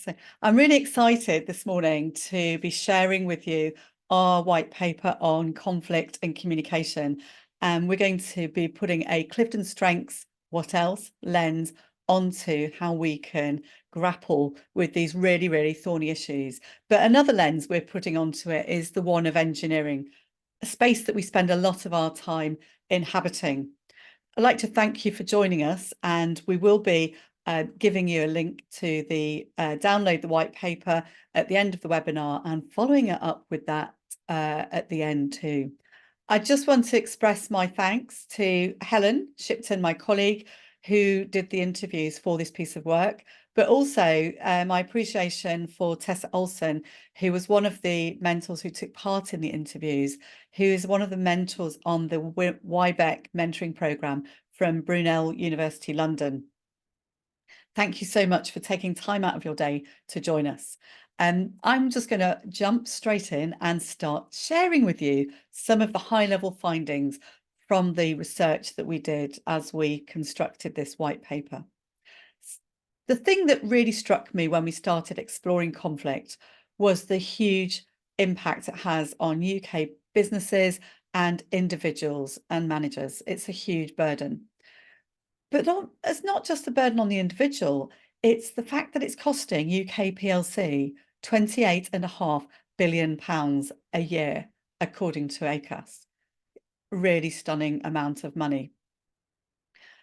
So I'm really excited this morning to be sharing with you our white paper on conflict and communication. And we're going to be putting a CliftonStrengths, what else, lens onto how we can grapple with these really, really thorny issues. But another lens we're putting onto it is the one of engineering, a space that we spend a lot of our time inhabiting. I'd like to thank you for joining us, and we will be giving you a link to the download the white paper at the end of the webinar and following it up with that at the end too. I just want to express my thanks to Helen Shipton, my colleague, who did the interviews for this piece of work, but also my appreciation for Tessa Olsen, who was one of the mentors who took part in the interviews, who is one of the mentors on the WiBEC mentoring programme from Brunel University, London. Thank you so much for taking time out of your day to join us. I'm just going to jump straight in and start sharing with you some of the high-level findings from the research that we did as we constructed this white paper. The thing that really struck me when we started exploring conflict was the huge impact it has on UK businesses and individuals and managers. It's a huge burden. But it's not just a burden on the individual, it's the fact that it's costing UK PLC £28.5 billion a year, according to ACAS. Really stunning amount of money.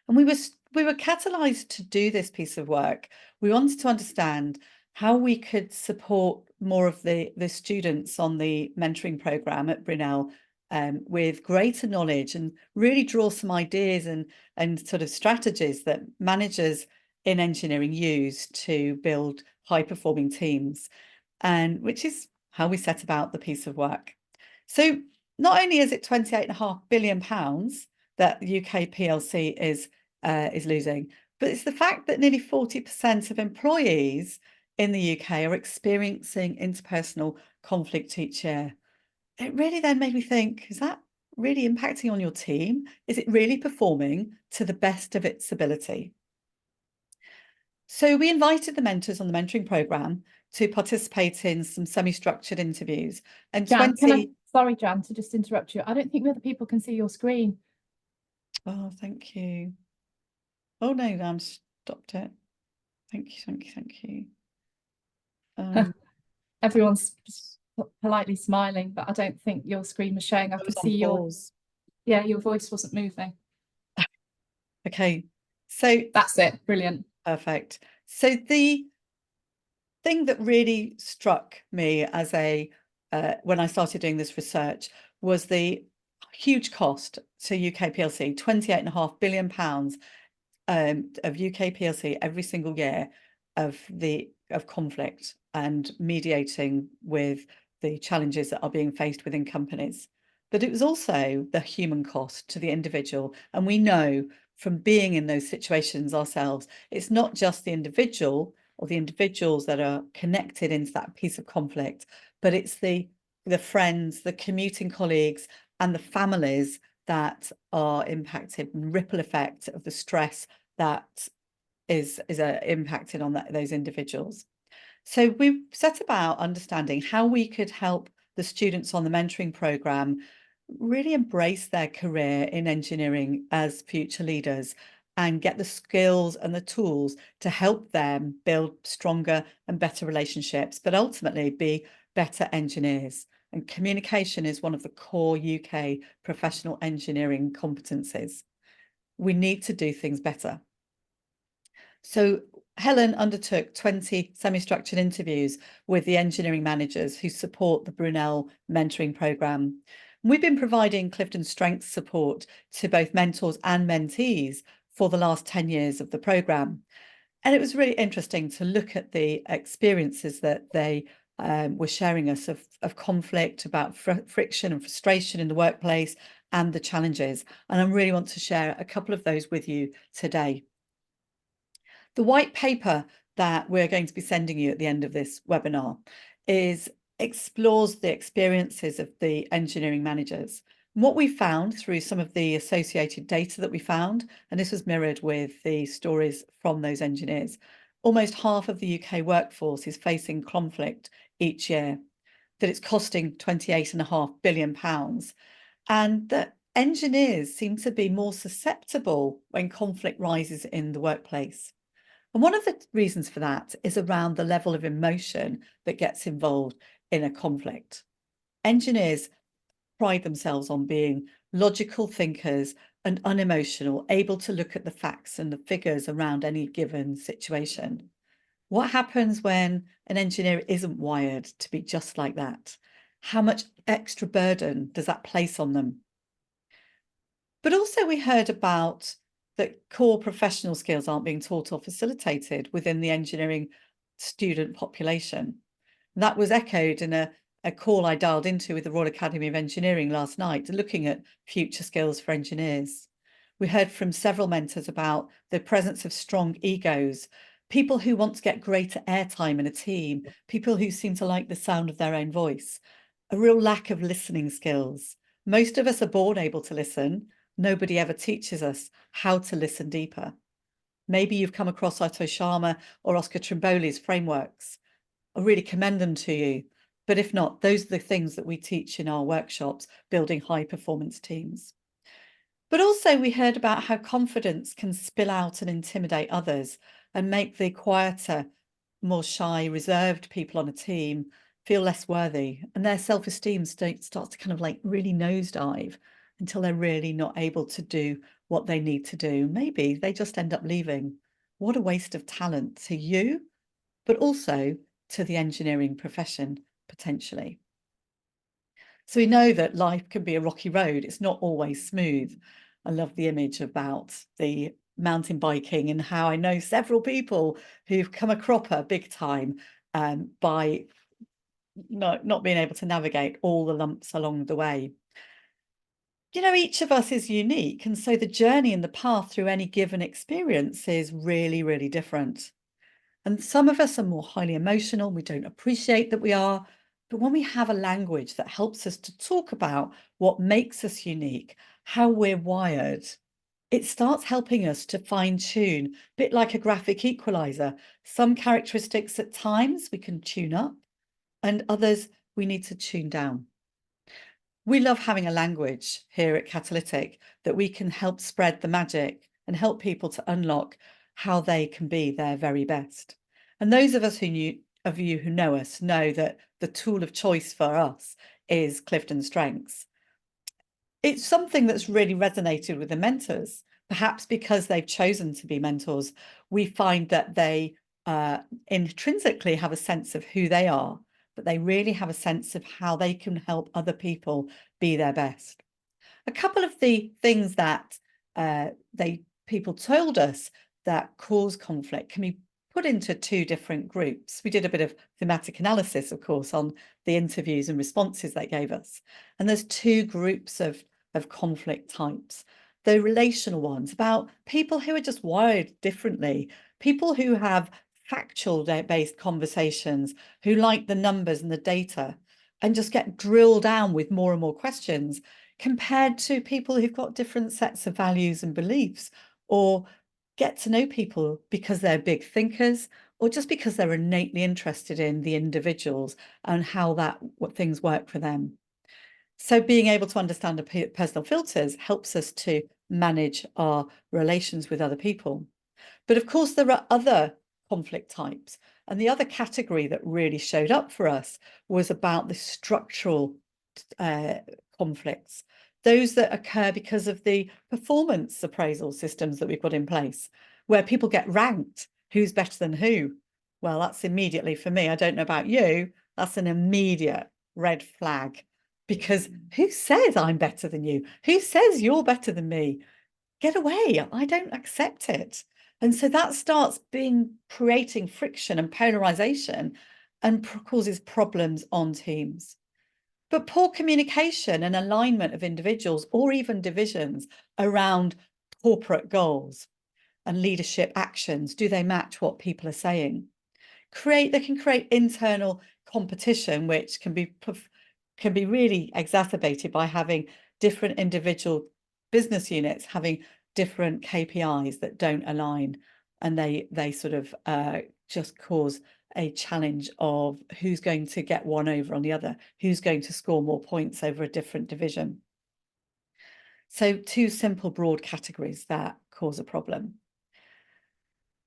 And we were catalysed to do this piece of work. We wanted to understand how we could support more of the students on the mentoring programme at Brunel with greater knowledge and really draw some ideas and sort of strategies that managers in engineering use to build high-performing teams, and which is how we set about the piece of work. So not only is it £28.5 billion that UK PLC is losing, but it's the fact that nearly 40% of employees in the UK are experiencing interpersonal conflict each year. It really then made me think, is that really impacting on your team? Is it really performing to the best of its ability? So we invited the mentors on the mentoring programme to participate in some semi-structured interviews. And Jan, sorry, Jan, to just interrupt you. I don't think other people can see your screen. Oh, thank you. Oh, no, I've stopped it. Thank you. Everyone's just politely smiling, but I don't think your screen was showing. I could see your voice wasn't moving. Okay, so that's it. Brilliant. Perfect. So the thing that really struck me as when I started doing this research was the huge cost to UK PLC, £28.5 billion of UK PLC every single year of conflict and mediating with the challenges that are being faced within companies. But it was also the human cost to the individual. And we know from being in those situations ourselves, it's not just the individual or the individuals that are connected into that piece of conflict, but it's the friends, the commuting colleagues, and the families that are impacted, and ripple effect of the stress that is impacted on those individuals. So we set about understanding how we could help the students on the mentoring programme really embrace their career in engineering as future leaders and get the skills and the tools to help them build stronger and better relationships, but ultimately be better engineers. And communication is one of the core UK professional engineering competencies. We need to do things better. So Helen undertook 20 semi-structured interviews with the engineering managers who support the Brunel mentoring programme. We've been providing CliftonStrengths support to both mentors and mentees for the last 10 years of the programme. And it was really interesting to look at the experiences that they were sharing us of conflict, about friction and frustration in the workplace and the challenges. And I really want to share a couple of those with you today. The white paper that we're going to be sending you at the end of this webinar explores the experiences of the engineering managers. And what we found through some of the associated data that we found, and this was mirrored with the stories from those engineers, almost half of the UK workforce is facing conflict each year, that it's costing £28.5 billion, and that engineers seem to be more susceptible when conflict rises in the workplace. And one of the reasons for that is around the level of emotion that gets involved in a conflict. Engineers pride themselves on being logical thinkers and unemotional, able to look at the facts and the figures around any given situation. What happens when an engineer isn't wired to be just like that? How much extra burden does that place on them? But also we heard about that core professional skills aren't being taught or facilitated within the engineering student population. That was echoed in a call I dialed into with the Royal Academy of Engineering last night, looking at future skills for engineers. We heard from several mentors about the presence of strong egos, people who want to get greater airtime in a team, people who seem to like the sound of their own voice, a real lack of listening skills. Most of us are born able to listen. Nobody ever teaches us how to listen deeper. Maybe you've come across Otto Sharma or Oscar Trimboli's frameworks. I really commend them to you. But if not, those are the things that we teach in our workshops, building high performance teams. But also we heard about how confidence can spill out and intimidate others and make the quieter, more shy, reserved people on a team feel less worthy, and their self-esteem starts to kind of like really nosedive until they're really not able to do what they need to do. Maybe they just end up leaving. What a waste of talent to you, but also to the engineering profession, potentially. So we know that life can be a rocky road. It's not always smooth. I love the image about the mountain biking and how I know several people who've come a cropper big time by not being able to navigate all the lumps along the way. You know, each of us is unique, and so the journey and the path through any given experience is really, really different. And some of us are more highly emotional, we don't appreciate that we are, but when we have a language that helps us to talk about what makes us unique, how we're wired, it starts helping us to fine tune, a bit like a graphic equalizer. Some characteristics at times we can tune up, and others we need to tune down. We love having a language here at Catalytic that we can help spread the magic and help people to unlock how they can be their very best. And those of us you who know us know that the tool of choice for us is CliftonStrengths. It's something that's really resonated with the mentors, perhaps because they've chosen to be mentors. We find that they intrinsically have a sense of who they are, but they really have a sense of how they can help other people be their best. A couple of the things that people told us that cause conflict can be put into two different groups. We did a bit of thematic analysis, of course, on the interviews and responses they gave us. And there's two groups of conflict types. The relational ones, about people who are just wired differently, people who have factual-based conversations, who like the numbers and the data, and just get drilled down with more and more questions, compared to people who've got different sets of values and beliefs, or get to know people because they're big thinkers, or just because they're innately interested in the individuals and how what things work for them. So being able to understand the personal filters helps us to manage our relations with other people. But of course, there are other conflict types. And the other category that really showed up for us was about the structural conflicts, those that occur because of the performance appraisal systems that we've got in place, where people get ranked, who's better than who. Well, that's immediately, for me, I don't know about you, that's an immediate red flag, because who says I'm better than you? Who says you're better than me? Get away, I don't accept it. And so that starts creating friction and polarization and causes problems on teams. But poor communication and alignment of individuals or even divisions around corporate goals and leadership actions, do they match what people are saying? They can create internal competition, which can be really exacerbated by having different individual business units having different KPIs that don't align, and they sort of just cause a challenge of who's going to get one over on the other, who's going to score more points over a different division. So 2 simple broad categories that cause a problem.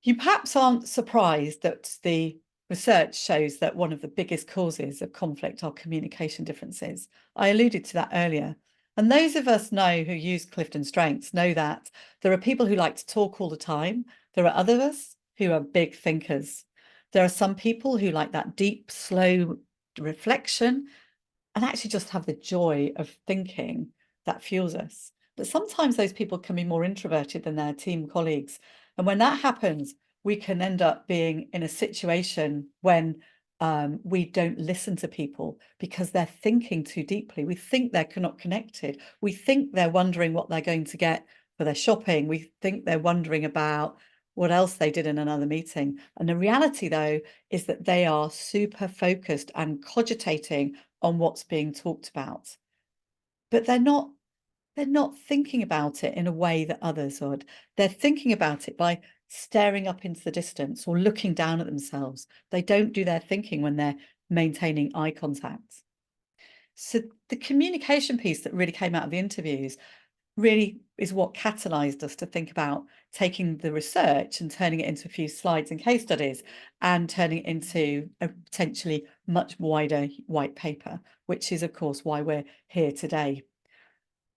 You perhaps aren't surprised that the research shows that one of the biggest causes of conflict are communication differences. I alluded to that earlier. And those of us know who use CliftonStrengths know that there are people who like to talk all the time. There are others who are big thinkers. There are some people who like that deep, slow reflection and actually just have the joy of thinking that fuels us. But sometimes those people can be more introverted than their team colleagues. And when that happens, we can end up being in a situation when we don't listen to people because they're thinking too deeply. We think they're not connected. We think they're wondering what they're going to get for their shopping. We think they're wondering about what else they did in another meeting. And the reality, though, is that they are super focused and cogitating on what's being talked about. But they're not thinking about it in a way that others would. They're thinking about it by staring up into the distance or looking down at themselves. They don't do their thinking when they're maintaining eye contact. So the communication piece that really came out of the interviews really is what catalyzed us to think about taking the research and turning it into a few slides and case studies and turning it into a potentially much wider white paper, which is, of course, why we're here today.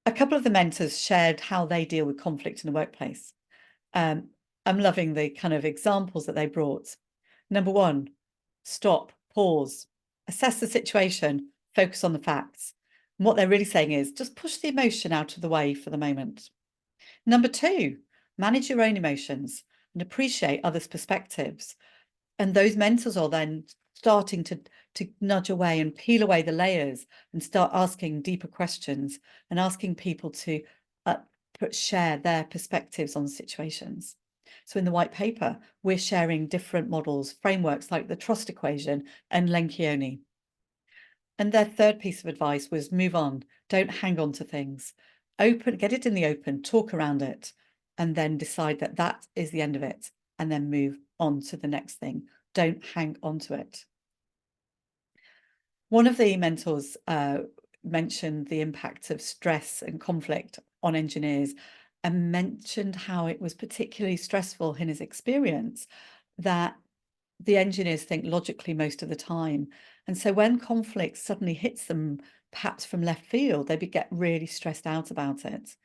A couple of the mentors shared how they deal with conflict in the workplace. I'm loving the kind of examples that they brought. Number 1, stop, pause, assess the situation, focus on the facts. And what they're really saying is just push the emotion out of the way for the moment. Number 2, manage your own emotions and appreciate others' perspectives. And those mentors are then starting to nudge away and peel away the layers and start asking deeper questions and asking people to share their perspectives on situations. So in the white paper, we're sharing different models, frameworks like the trust equation and Lencioni. And their third piece of advice was move on, don't hang on to things. Get it in the open, talk around it, and then decide that that is the end of it, and then move on to the next thing. Don't hang on to it. One of the mentors mentioned the impact of stress and conflict on engineers and mentioned how it was particularly stressful in his experience that the engineers think logically most of the time. And so when conflict suddenly hits them, perhaps from left field, they get really stressed out about it.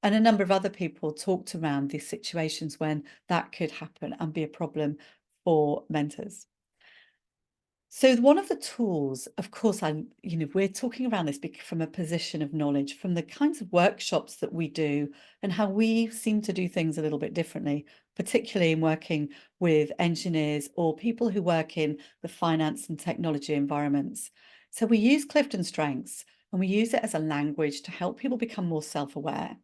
And a number of other people talked around these situations when that could happen and be a problem for mentors. So one of the tools, of course, we're talking around this from a position of knowledge, from the kinds of workshops that we do and how we seem to do things a little bit differently, particularly in working with engineers or people who work in the finance and technology environments. So we use CliftonStrengths and we use it as a language to help people become more self-aware.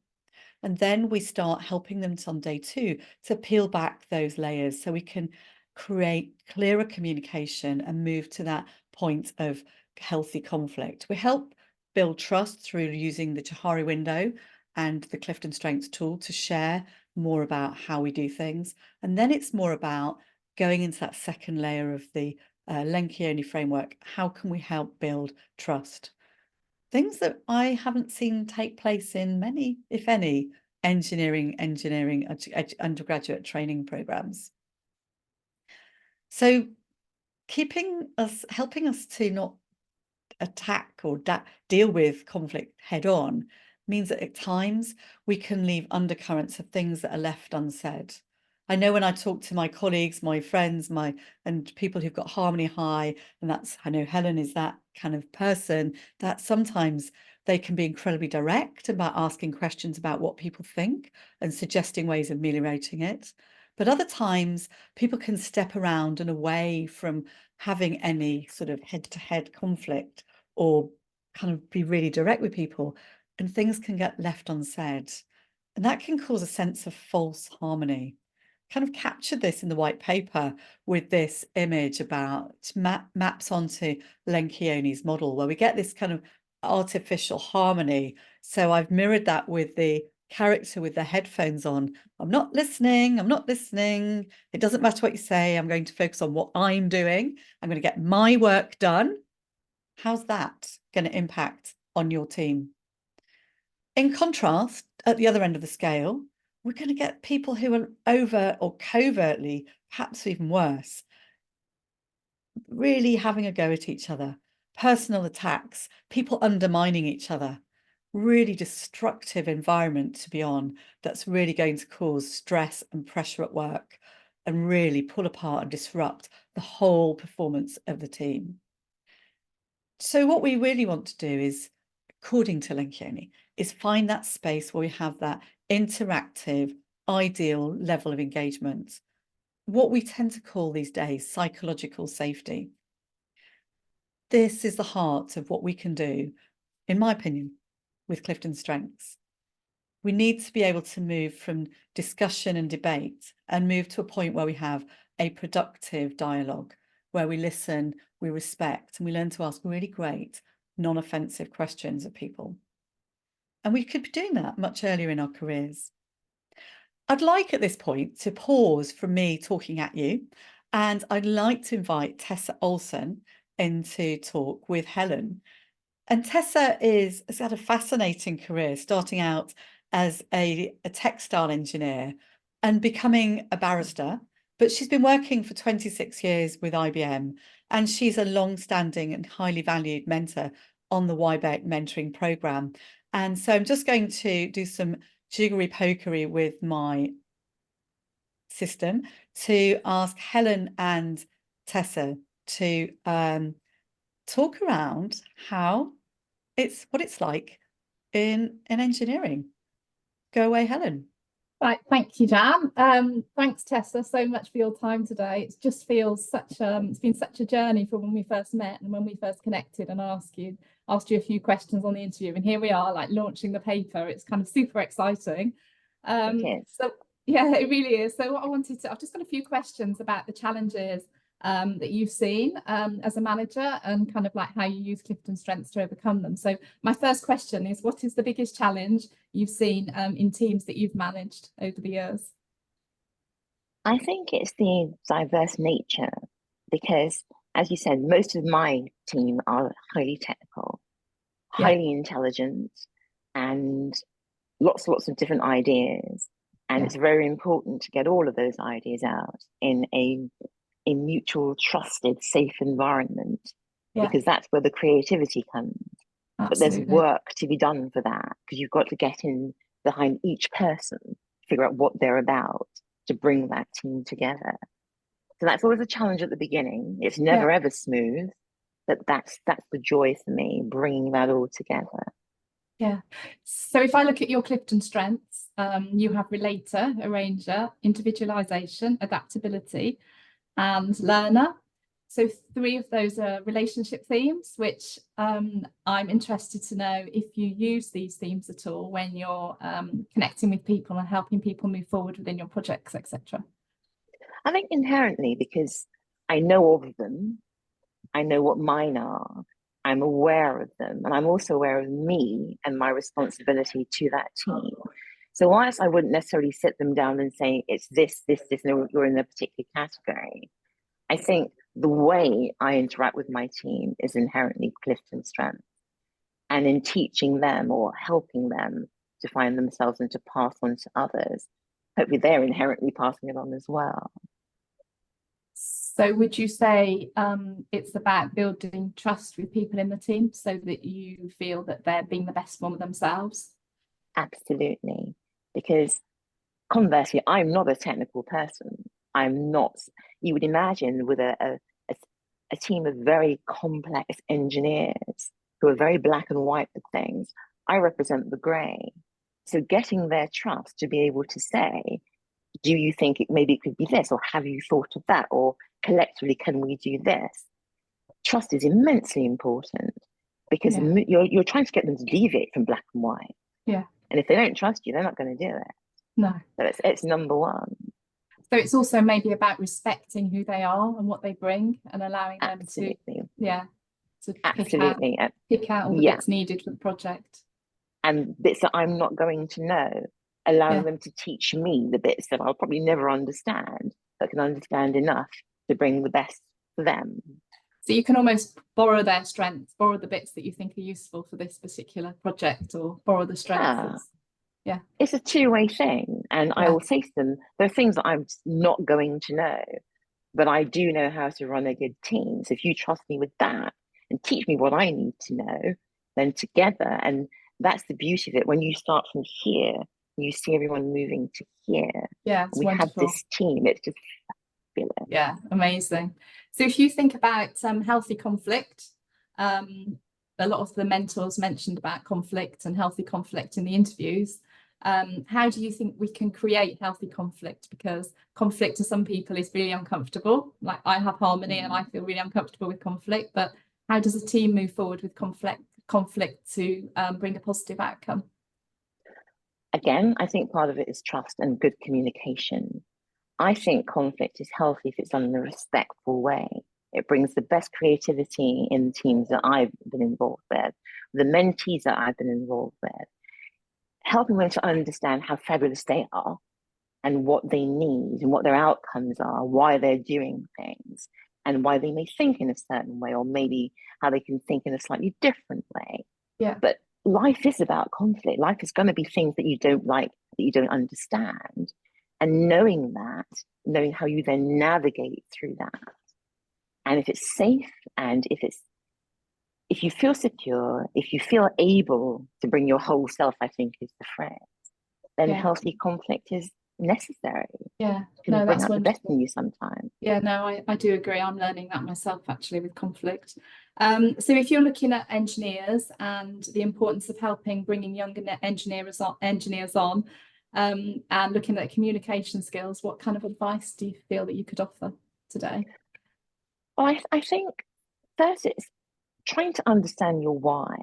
And then we start helping them on day 2 to peel back those layers so we can create clearer communication and move to that point of healthy conflict. We help build trust through using the Johari window and the CliftonStrengths tool to share more about how we do things. And then it's more about going into that second layer of the Lencioni framework. How can we help build trust? Things that I haven't seen take place in many, if any, engineering undergraduate training programs. So helping us to not attack or deal with conflict head on means that at times we can leave undercurrents of things that are left unsaid. I know when I talk to my colleagues, my friends, and people who've got Harmony High, and I know Helen is that kind of person, that sometimes they can be incredibly direct about asking questions about what people think and suggesting ways of ameliorating it. But other times people can step around and away from having any sort of head-to-head conflict or kind of be really direct with people, and things can get left unsaid. And that can cause a sense of false harmony. Kind of captured this in the white paper with this image about maps onto Lencioni's model, where we get this kind of artificial harmony. So I've mirrored that with the character with their headphones on. I'm not listening. I'm not listening. It doesn't matter what you say. I'm going to focus on what I'm doing. I'm going to get my work done. How's that going to impact on your team? In contrast, at the other end of the scale, we're going to get people who are over or covertly, perhaps even worse, really having a go at each other, personal attacks, people undermining each other, really destructive environment to be on that's really going to cause stress and pressure at work and really pull apart and disrupt the whole performance of the team. So what we really want to do is, according to Lencioni, is find that space where we have that interactive, ideal level of engagement, what we tend to call these days psychological safety. This is the heart of what we can do, in my opinion, with CliftonStrengths. We need to be able to move from discussion and debate and move to a point where we have a productive dialogue, where we listen, we respect, and we learn to ask really great, non-offensive questions of people. And we could be doing that much earlier in our careers. I'd like at this point to pause from me talking at you, and I'd like to invite Tessa Olsen into talk with Helen. And Tessa has had a fascinating career, starting out as a textile engineer and becoming a barrister. But she's been working for 26 years with IBM, and she's a long-standing and highly valued mentor on the WiBEC mentoring program. And so I'm just going to do some jiggery-pokery with my system to ask Helen and Tessa to talk around what it's like in engineering. Go away, Helen. Right, thank you, Jan. Thanks, Tessa, so much for your time today. It just feels it's been such a journey from when we first met and when we first connected and asked you a few questions on the interview, and here we are, like launching the paper. It's kind of super exciting. So yeah, it really is. So what I've just got a few questions about the challenges that you've seen as a manager and kind of like how you use CliftonStrengths to overcome them. So my first question is, what is the biggest challenge you've seen in teams that you've managed over the years? I think it's the diverse nature, because as you said, most of my team are highly technical, highly intelligent, and lots of different ideas. And it's very important to get all of those ideas out in a mutual, trusted, safe environment, because that's where the creativity comes. Absolutely. But there's work to be done for that, because you've got to get in behind each person, figure out what they're about to bring that team together. So that's always a challenge at the beginning. It's never ever smooth, but that's the joy for me, bringing that all together. Yeah. So if I look at your CliftonStrengths, you have relator, arranger, individualization, adaptability, and learner. So 3 of those are relationship themes, which I'm interested to know if you use these themes at all when you're connecting with people and helping people move forward within your projects, etc. I think inherently, because I know of them, I know what mine are, I'm aware of them, and I'm also aware of me and my responsibility to that team. So whilst I wouldn't necessarily sit them down and say, it's this, no, you're in a particular category, I think the way I interact with my team is inherently CliftonStrengths. And in teaching them or helping them to find themselves and to pass on to others, hopefully they're inherently passing it on as well. So would you say it's about building trust with people in the team so that you feel that they're being the best form of themselves? Absolutely. Because conversely, I'm not a technical person. I'm not, you would imagine with a team of very complex engineers who are very black and white with things, I represent the gray. So getting their trust to be able to say, do you think maybe it could be this, or have you thought of that, or collectively can we do this? Trust is immensely important, because you're trying to get them to deviate from black and white. Yeah. And if they don't trust you, they're not going to do it. No. So it's number one. So it's also maybe about respecting who they are and what they bring, and allowing them to pick out all the bits needed for the project. And bits that I'm not going to know, allowing them to teach me the bits that I'll probably never understand, but can understand enough to bring the best for them. So you can almost borrow their strengths, borrow the bits that you think are useful for this particular project, or borrow the strengths. Yeah. It's a two-way thing. And I will say to them, there are things that I'm not going to know, but I do know how to run a good team. So if you trust me with that and teach me what I need to know, then together, and that's the beauty of it. When you start from here, you see everyone moving to here. Yeah, it's we wonderful. have this team. It's just fabulous. Yeah, amazing. So if you think about healthy conflict, a lot of the mentors mentioned about conflict and healthy conflict in the interviews. How do you think we can create healthy conflict? Because conflict to some people is really uncomfortable. Like, I have harmony and I feel really uncomfortable with conflict, but how does a team move forward with conflict to bring a positive outcome? Again, I think part of it is trust and good communication. I think conflict is healthy if it's done in a respectful way. It brings the best creativity in teams that I've been involved with, the mentees that I've been involved with, helping them to understand how fabulous they are and what they need and what their outcomes are, why they're doing things, and why they may think in a certain way, or maybe how they can think in a slightly different way. Yeah. But life is about conflict. Life is going to be things that you don't like, that you don't understand. And knowing that, knowing how you then navigate through that. And if it's safe, and if you feel secure, if you feel able to bring your whole self, I think is the phrase, then healthy conflict is necessary. Yeah, no, bring out wonderful. The best in you sometimes. Yeah, no, I do agree. I'm learning that myself actually with conflict. So if you're looking at engineers and the importance of bringing younger engineers on, and looking at communication skills, what kind of advice do you feel that you could offer today? Well, I think first it's trying to understand your why.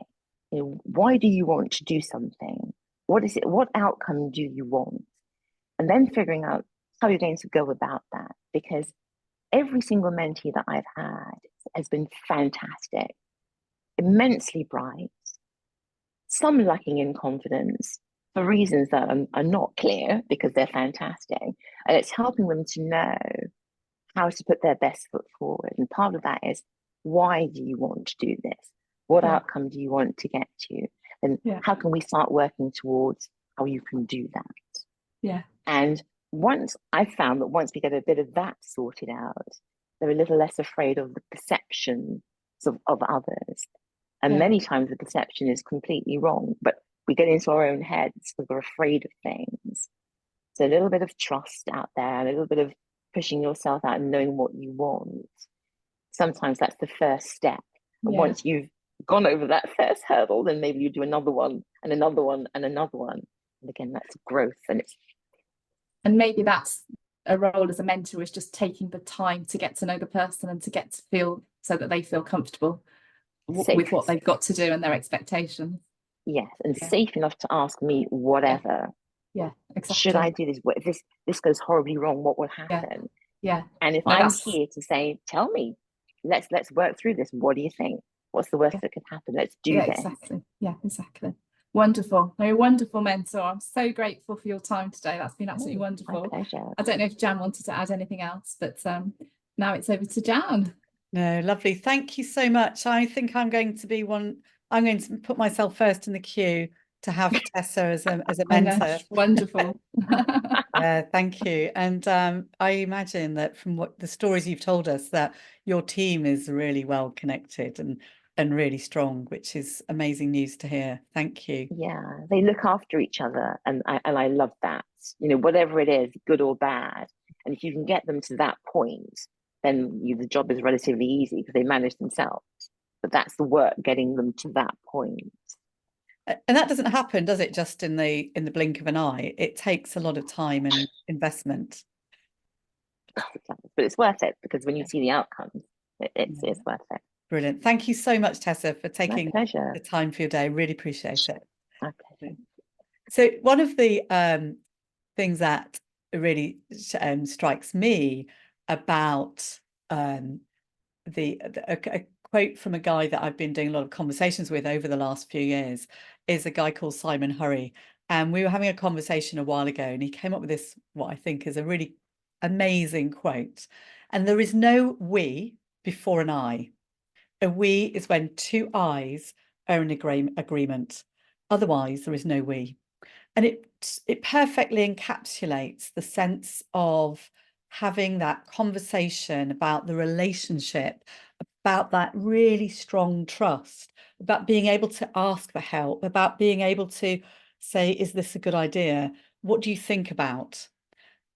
Why do you want to do something? What is it? What outcome do you want? And then figuring out how you're going to go about that. Because every single mentee that I've had has been fantastic, immensely bright, some lacking in confidence for reasons that are not clear, because they're fantastic. And it's helping them to know how to put their best foot forward. And part of that is, why do you want to do this? What outcome do you want to get to? And how can we start working towards how you can do that? Yeah. And once I found that once we get a bit of that sorted out, they're a little less afraid of the perception of others. And many times the perception is completely wrong, but we get into our own heads because we're afraid of things. So a little bit of trust out there, a little bit of pushing yourself out and knowing what you want. Sometimes that's the first step. And once you've gone over that first hurdle, then maybe you do another one and another one and another one. And again, that's growth. And maybe that's a role as a mentor, is just taking the time to get to know the person and to get to feel so that they feel comfortable with what they've got to do and their expectations. Yes, and safe enough to ask me whatever. Yeah, exactly. Should I do this? If this goes horribly wrong, what will happen? Yeah. And if I'm here to say, tell me, let's work through this. What do you think? What's the worst that could happen? Let's do this. Exactly. Yeah, exactly. Wonderful. A wonderful mentor. I'm so grateful for your time today. That's been absolutely wonderful. My pleasure. I don't know if Jan wanted to add anything else, but now it's over to Jan. No, lovely. Thank you so much. I think I'm going to put myself first in the queue to have Tessa as a mentor. Wonderful. Yeah, thank you. And I imagine that from what the stories you've told us, that your team is really well connected and really strong, which is amazing news to hear. Thank you. Yeah, they look after each other, and I love that. Whatever it is, good or bad, and if you can get them to that point, then the job is relatively easy because they manage themselves. But that's the work, getting them to that point. And that doesn't happen, does it, just in the blink of an eye? It takes a lot of time and investment. But it's worth it, because when you see the outcomes, it's worth it. Brilliant. Thank you so much, Tessa, for taking the time for your day. Really appreciate it. My pleasure. So one of the things that really strikes me about a quote from a guy that I've been doing a lot of conversations with over the last few years is a guy called Simon Hurry. And we were having a conversation a while ago, and he came up with this, what I think is a really amazing quote. And there is no we before an I. A we is when two I's are in agreement. Otherwise, there is no we. And it perfectly encapsulates the sense of having that conversation about the relationship, about that really strong trust, about being able to ask for help, about being able to say, is this a good idea? What do you think about?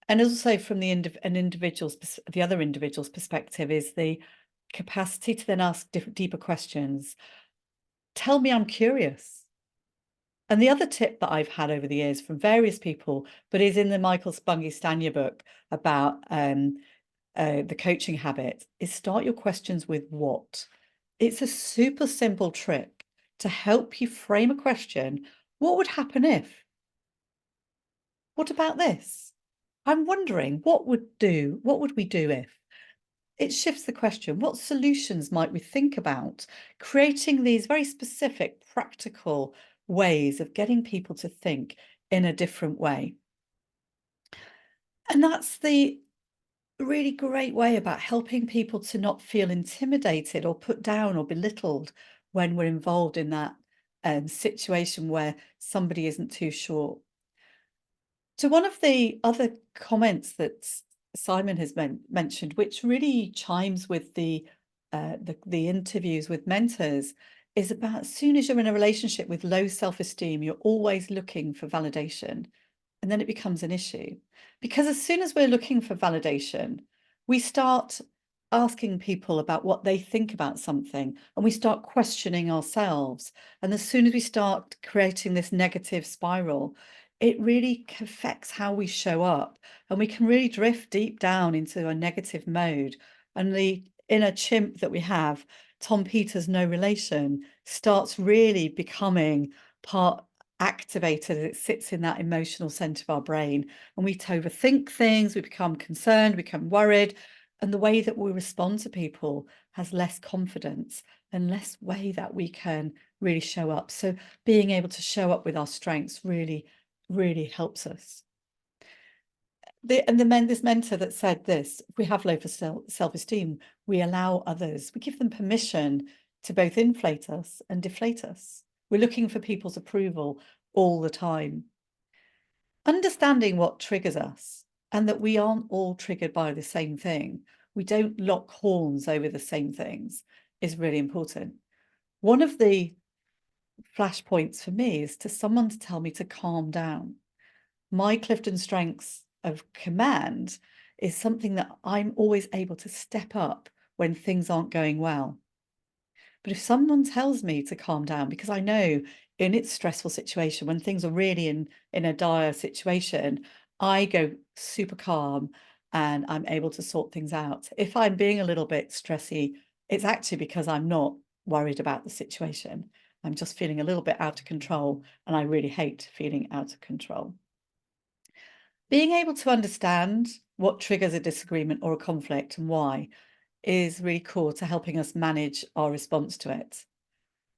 And also from the other individual's perspective is the capacity to then ask deeper questions. Tell me, I'm curious. And the other tip that I've had over the years from various people, but is in the Michael Spungy-Stania book about the coaching habit, is start your questions with what. It's a super simple trick to help you frame a question. What would happen if? What about this? I'm wondering what would we do if? It shifts the question. What solutions might we think about? Creating these very specific, practical ways of getting people to think in a different way. And that's the really great way about helping people to not feel intimidated or put down or belittled when we're involved in that situation where somebody isn't too sure. So one of the other comments that Simon has mentioned, which really chimes with the interviews with mentors, is about as soon as you're in a relationship with low self-esteem, you're always looking for validation. And then it becomes an issue. Because as soon as we're looking for validation, we start asking people about what they think about something, and we start questioning ourselves. And as soon as we start creating this negative spiral, it really affects how we show up, and we can really drift deep down into a negative mode. And the inner chimp that we have, Tom Peters' no relation, starts really becoming activated. It sits in that emotional center of our brain, and we overthink things, we become concerned, we become worried, and the way that we respond to people has less confidence and less way that we can really show up. So being able to show up with our strengths really helps us. This mentor that said this, if we have low self-esteem, we allow others, we give them permission to both inflate us and deflate us. We're looking for people's approval all the time. Understanding what triggers us and that we aren't all triggered by the same thing, we don't lock horns over the same things, is really important. One of the flashpoints for me is someone to tell me to calm down. My CliftonStrengths of command is something that I'm always able to step up when things aren't going well. But if someone tells me to calm down, because I know in its stressful situation, when things are really in a dire situation, I go super calm and I'm able to sort things out. If I'm being a little bit stressy, it's actually because I'm not worried about the situation. I'm just feeling a little bit out of control, and I really hate feeling out of control. Being able to understand what triggers a disagreement or a conflict and why is really core to helping us manage our response to it.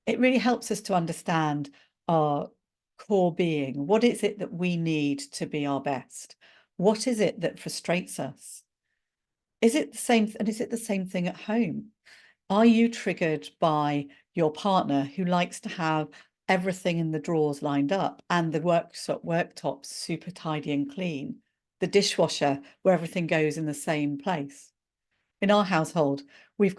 It really helps us to understand our core being. What is it that we need to be our best? What is it that frustrates us? Is it the same? And is it the same thing at home? Are you triggered by your partner who likes to have everything in the drawers lined up and the worktops super tidy and clean? The dishwasher where everything goes in the same place? In our household, we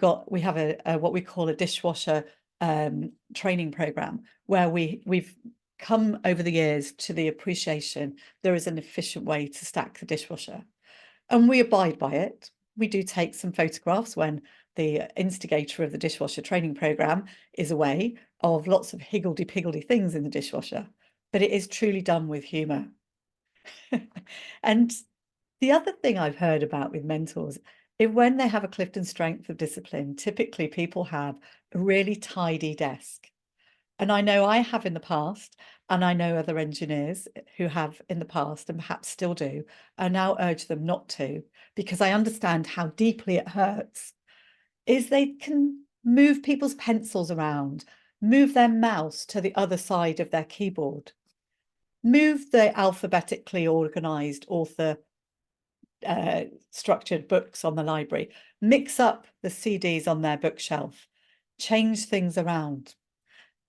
have a what we call a dishwasher training program, where we've come over the years to the appreciation there is an efficient way to stack the dishwasher, and we abide by it. We do take some photographs when the instigator of the dishwasher training program is away of lots of higgledy-piggledy things in the dishwasher, but it is truly done with humor. And the other thing I've heard about with mentors is when they have a CliftonStrength of discipline, typically people have a really tidy desk. And I know I have in the past, and I know other engineers who have in the past and perhaps still do, I now urge them not to, because I understand how deeply it hurts, is they can move people's pencils around, move their mouse to the other side of their keyboard. move the alphabetically organized author structured books on the library, mix up the CDs on their bookshelf, change things around.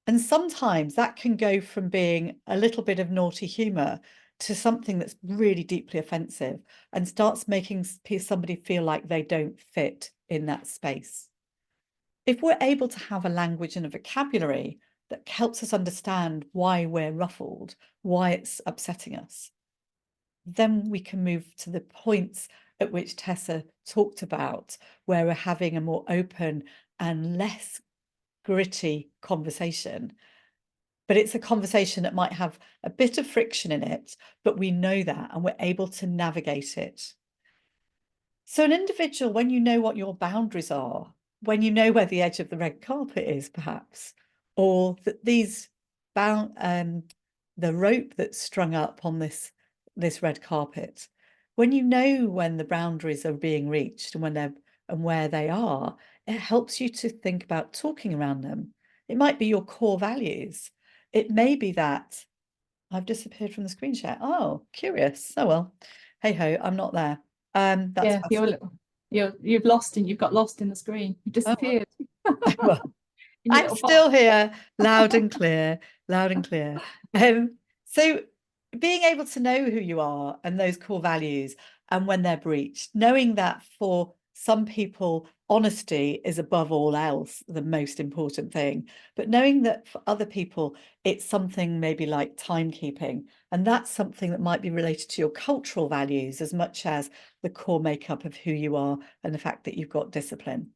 And sometimes that can go from being a little bit of naughty humor to something that's really deeply offensive and starts making somebody feel like they don't fit in that space. If we're able to have a language and a vocabulary that helps us understand why we're ruffled, why it's upsetting us, then we can move to the points at which Tessa talked about, where we're having a more open and less gritty conversation. But it's a conversation that might have a bit of friction in it, but we know that and we're able to navigate it. So an individual, when you know what your boundaries are, when you know where the edge of the red carpet is, perhaps, or that the rope that's strung up on this red carpet, when you know when the boundaries are being reached and where they are, it helps you to think about talking around them. It might be your core values. It may be that I've disappeared from the screen share. Oh, curious. Oh well, hey ho, I'm not there. That's You've got lost in the screen. You disappeared. well, I'm still here, loud and clear, loud and clear. So being able to know who you are and those core values and when they're breached, knowing that for some people, honesty is above all else the most important thing, but knowing that for other people, it's something maybe like timekeeping, and that's something that might be related to your cultural values as much as the core makeup of who you are and the fact that you've got discipline.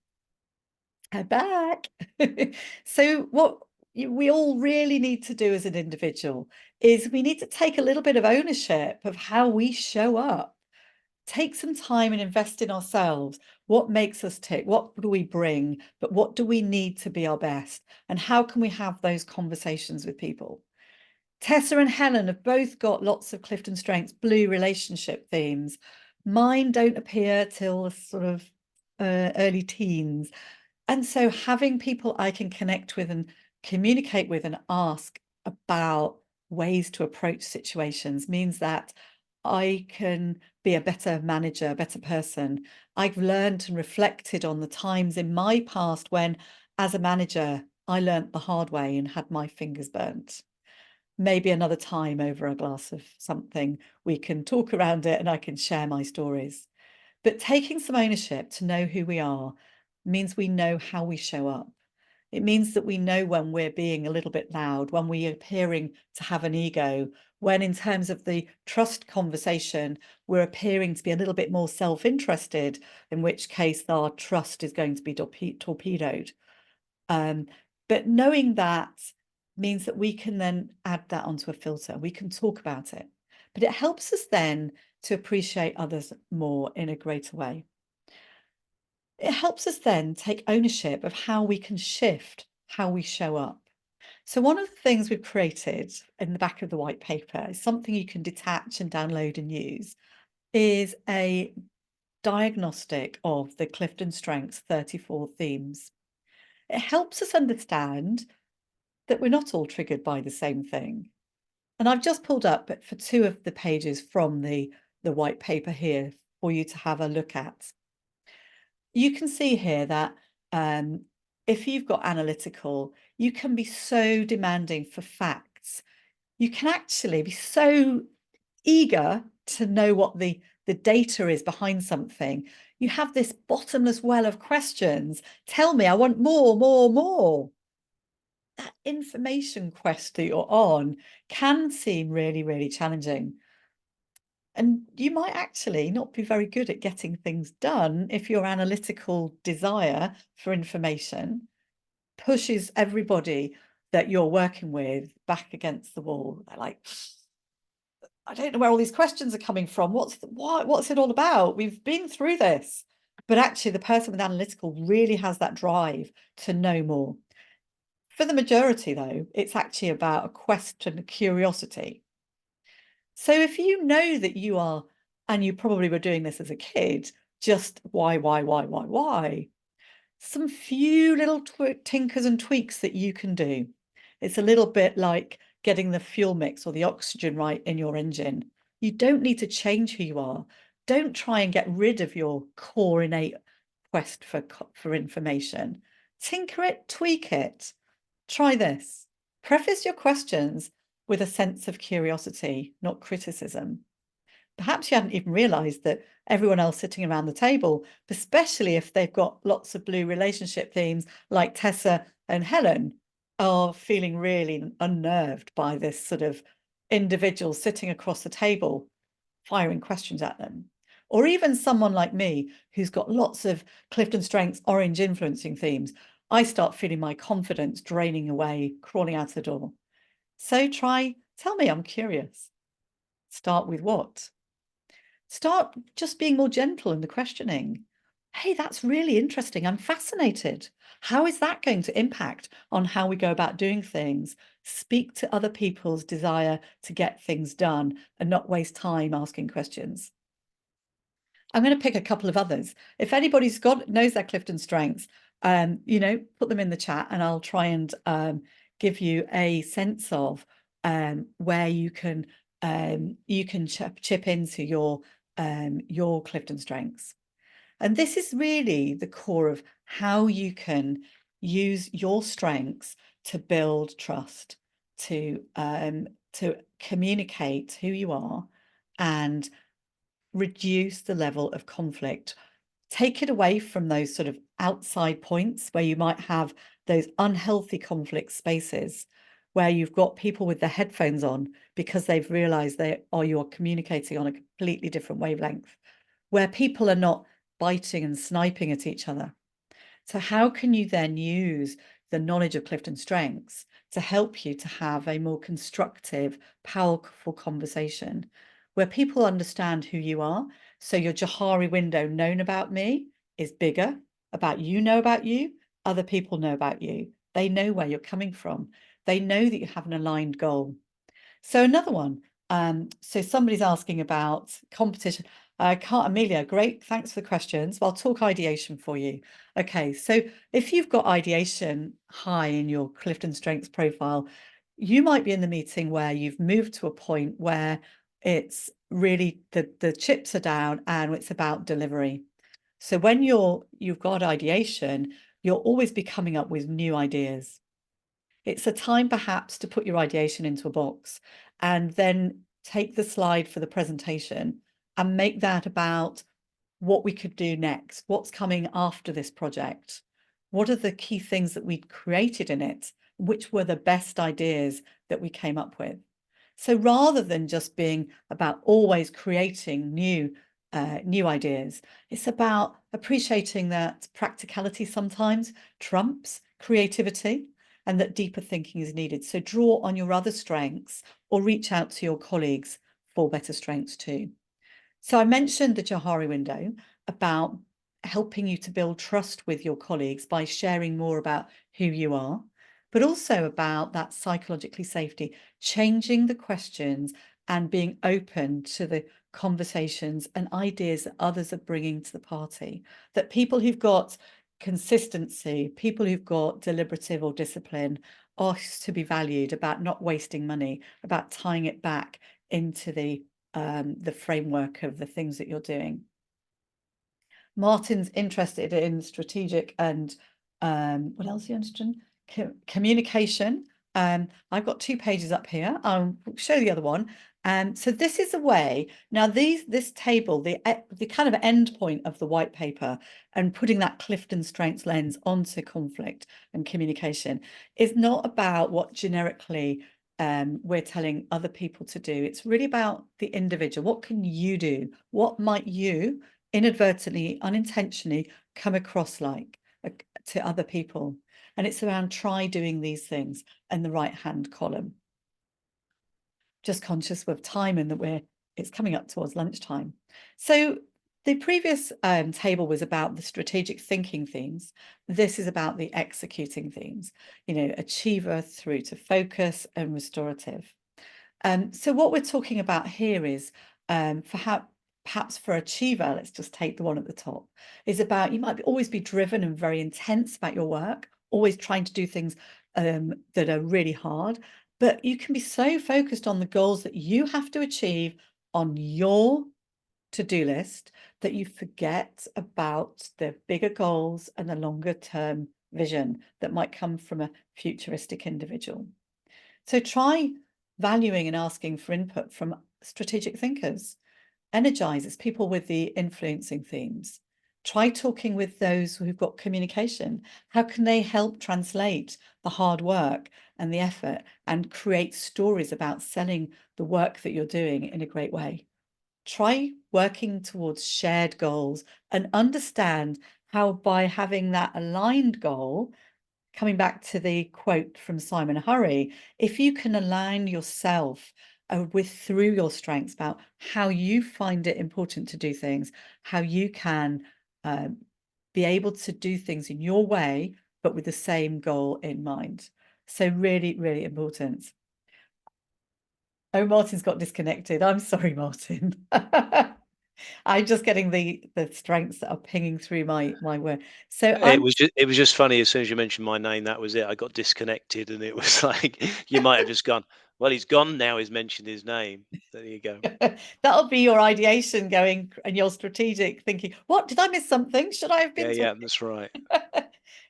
I'm back. So what we all really need to do as an individual is we need to take a little bit of ownership of how we show up. Take some time and invest in ourselves. What makes us tick? What do we bring? But what do we need to be our best? And how can we have those conversations with people? Tessa and Helen have both got lots of CliftonStrengths blue relationship themes. Mine don't appear till sort of early teens. And so having people I can connect with and communicate with and ask about ways to approach situations means that I can be a better manager, a better person. I've learned and reflected on the times in my past when, as a manager, I learnt the hard way and had my fingers burnt. Maybe another time over a glass of something, we can talk around it and I can share my stories. But taking some ownership to know who we are means we know how we show up. It means that we know when we're being a little bit loud, when we're appearing to have an ego, when in terms of the trust conversation, we're appearing to be a little bit more self-interested, in which case our trust is going to be torpedoed. But knowing that means that we can then add that onto a filter. We can talk about it, but it helps us then to appreciate others more in a greater way. It helps us then take ownership of how we can shift how we show up. So one of the things we've created in the back of the white paper is something you can detach and download and use, is a diagnostic of the CliftonStrengths 34 themes. It helps us understand that we're not all triggered by the same thing. And I've just pulled up for 2 of the pages from the white paper here for you to have a look at. You can see here that if you've got analytical, you can be so demanding for facts. You can actually be so eager to know what the data is behind something. You have this bottomless well of questions. Tell me, I want more, more, more. That information quest that you're on can seem really, really challenging. And you might actually not be very good at getting things done if your analytical desire for information pushes everybody that you're working with back against the wall. They're like, I don't know where all these questions are coming from. What's it all about? We've been through this. But actually, the person with analytical really has that drive to know more. For the majority, though, it's actually about a quest and a curiosity. So if you know that you are, and you probably were doing this as a kid, just why? Some few little tinkers and tweaks that you can do. It's a little bit like getting the fuel mix or the oxygen right in your engine. You don't need to change who you are. Don't try and get rid of your core innate quest for information. Tinker it, tweak it. Try this. Preface your questions with a sense of curiosity, not criticism. Perhaps you hadn't even realised that everyone else sitting around the table, especially if they've got lots of blue relationship themes like Tessa and Helen, are feeling really unnerved by this sort of individual sitting across the table, firing questions at them. Or even someone like me, who's got lots of CliftonStrengths orange influencing themes, I start feeling my confidence draining away, crawling out the door. So tell me, I'm curious. Start with what? Start just being more gentle in the questioning. Hey, that's really interesting. I'm fascinated. How is that going to impact on how we go about doing things? Speak to other people's desire to get things done and not waste time asking questions. I'm going to pick a couple of others. If anybody's knows their CliftonStrengths, put them in the chat and I'll try and give you a sense of where you can chip into your CliftonStrengths. And this is really the core of how you can use your strengths to build trust, to communicate who you are and reduce the level of conflict. Take it away from those sort of outside points where you might have those unhealthy conflict spaces where you've got people with their headphones on because they've realized you're communicating on a completely different wavelength, where people are not biting and sniping at each other. So how can you then use the knowledge of CliftonStrengths to help you to have a more constructive, powerful conversation where people understand who you are? So your Johari window, known about me, is bigger. About you, other people know about you. They know where you're coming from. They know that you have an aligned goal. So another one, so somebody's asking about competition. Amelia, great, thanks for the questions. Well, I'll talk ideation for you. Okay, so if you've got ideation high in your CliftonStrengths profile, you might be in the meeting where you've moved to a point where it's really the chips are down and it's about delivery. So when you've got ideation, you'll always be coming up with new ideas. It's a time perhaps to put your ideation into a box and then take the slide for the presentation and make that about what we could do next, what's coming after this project, what are the key things that we'd created in it, which were the best ideas that we came up with. So rather than just being about always creating new ideas, it's about appreciating that practicality sometimes trumps creativity and that deeper thinking is needed. So draw on your other strengths or reach out to your colleagues for better strengths too. So I mentioned the Johari window about helping you to build trust with your colleagues by sharing more about who you are, but also about that psychologically safety, changing the questions and being open to the conversations and ideas that others are bringing to the party, that people who've got consistency, people who've got deliberative or discipline are to be valued, about not wasting money, about tying it back into the framework of the things that you're doing. Martin's interested in strategic and what else are you interested in? Communication. I've got 2 pages up here. I'll show the other one. So this is a way. Now this table, the kind of end point of the white paper and putting that CliftonStrengths lens onto conflict and communication is not about what generically we're telling other people to do. It's really about the individual. What can you do? What might you inadvertently, unintentionally come across like to other people? And it's around try doing these things in the right-hand column. Just conscious of time and that it's coming up towards lunchtime. So the previous table was about the strategic thinking themes. This is about the executing themes, achiever through to focus and restorative. So what we're talking about here is perhaps for achiever, let's just take the one at the top, is about you might always be driven and very intense about your work, always trying to do things that are really hard, But you can be so focused on the goals that you have to achieve on your to-do list that you forget about the bigger goals and the longer term vision that might come from a futuristic individual. So try valuing and asking for input from strategic thinkers, energizers, people with the influencing themes. Try talking with those who've got communication. How can they help translate the hard work and the effort and create stories about selling the work that you're doing in a great way? Try working towards shared goals and understand how, by having that aligned goal, coming back to the quote from Simon Hurry, if you can align yourself through your strengths about how you find it important to do things, how you can be able to do things in your way, but with the same goal in mind. So really, really important. Oh, Martin's got disconnected. I'm sorry, Martin. I'm just getting the strengths that are pinging through my word. So it was just funny. As soon as you mentioned my name, that was it. I got disconnected, and it was like you might have just gone, well, he's gone now. He's mentioned his name. There you go. That'll be your ideation going and your strategic thinking. What, did I miss something? Should I have been talking? Yeah, that's right.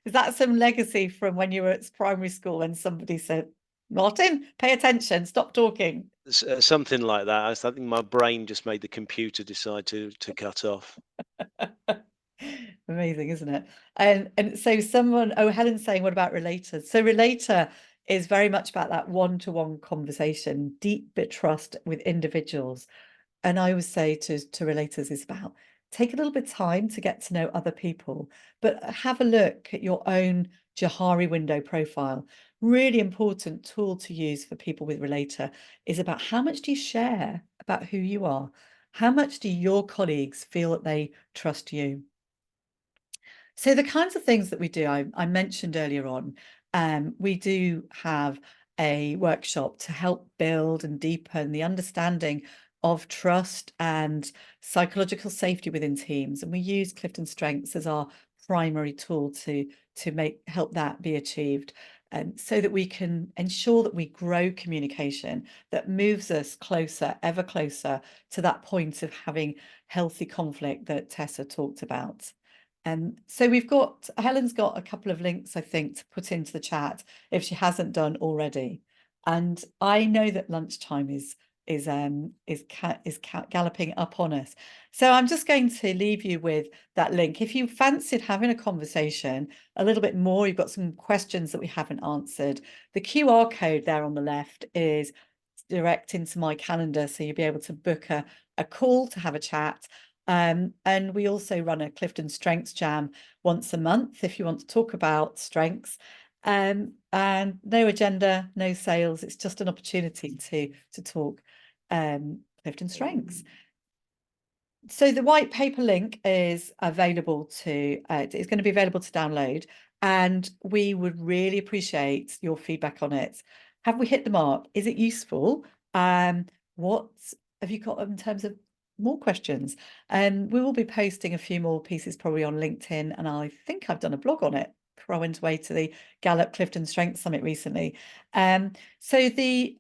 Is that some legacy from when you were at primary school and somebody said, Martin, pay attention, stop talking? Something like that. I think my brain just made the computer decide to cut off. Amazing, isn't it? And so Helen's saying, what about relators? So relator is very much about that one-to-one conversation, deep bit trust with individuals. And I would say to relators is about take a little bit of time to get to know other people, but have a look at your own Johari window profile. Really important tool to use for people with relator is about how much do you share about who you are? How much do your colleagues feel that they trust you? So the kinds of things that we do, I mentioned earlier on, we do have a workshop to help build and deepen the understanding of trust and psychological safety within teams. And we use CliftonStrengths as our primary tool to help that be achieved. So that we can ensure that we grow communication that moves us closer, ever closer to that point of having healthy conflict that Tessa talked about. So Helen's got a couple of links, I think, to put into the chat if she hasn't done already. And I know that lunchtime is galloping up on us. So I'm just going to leave you with that link. If you fancied having a conversation a little bit more, you've got some questions that we haven't answered. The QR code there on the left is direct into my calendar, so you'll be able to book a call to have a chat. And we also run a CliftonStrengths Jam once a month if you want to talk about strengths. And no agenda, no sales. It's just an opportunity to talk CliftonStrengths. So the white paper link is available it's going to be available to download, and we would really appreciate your feedback on it. Have we hit the mark? Is it useful? What have you got in terms of more questions? And we will be posting a few more pieces probably on LinkedIn, and I think I've done a blog on it before I went away to the Gallup Clifton Strengths Summit recently. So the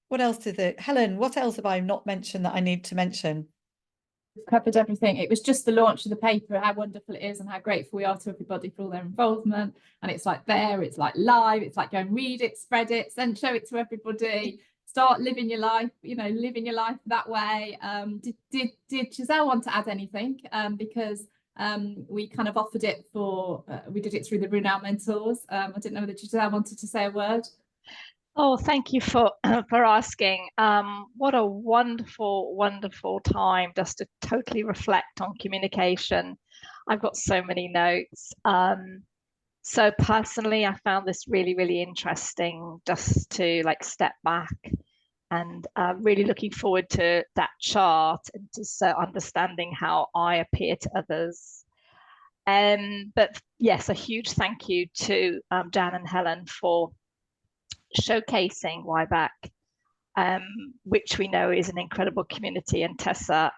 what else Helen, what else have I not mentioned that I need to mention? We've covered everything. It was just the launch of the paper, how wonderful it is and how grateful we are to everybody for all their involvement. And it's like it's like live, it's like go and read it, spread it, send show it to everybody. Start living your life, living your life that way. Did Giselle want to add anything? Because we kind of offered it we did it through the Brunel mentors. I didn't know whether Giselle wanted to say a word. Oh, thank you for asking. What a wonderful, wonderful time just to totally reflect on communication. I've got so many notes. So personally, I found this really, really interesting just to step back and really looking forward to that chart and just understanding how I appear to others. But yes, a huge thank you to Jan and Helen for showcasing WiBEC, which we know is an incredible community. And Tessa,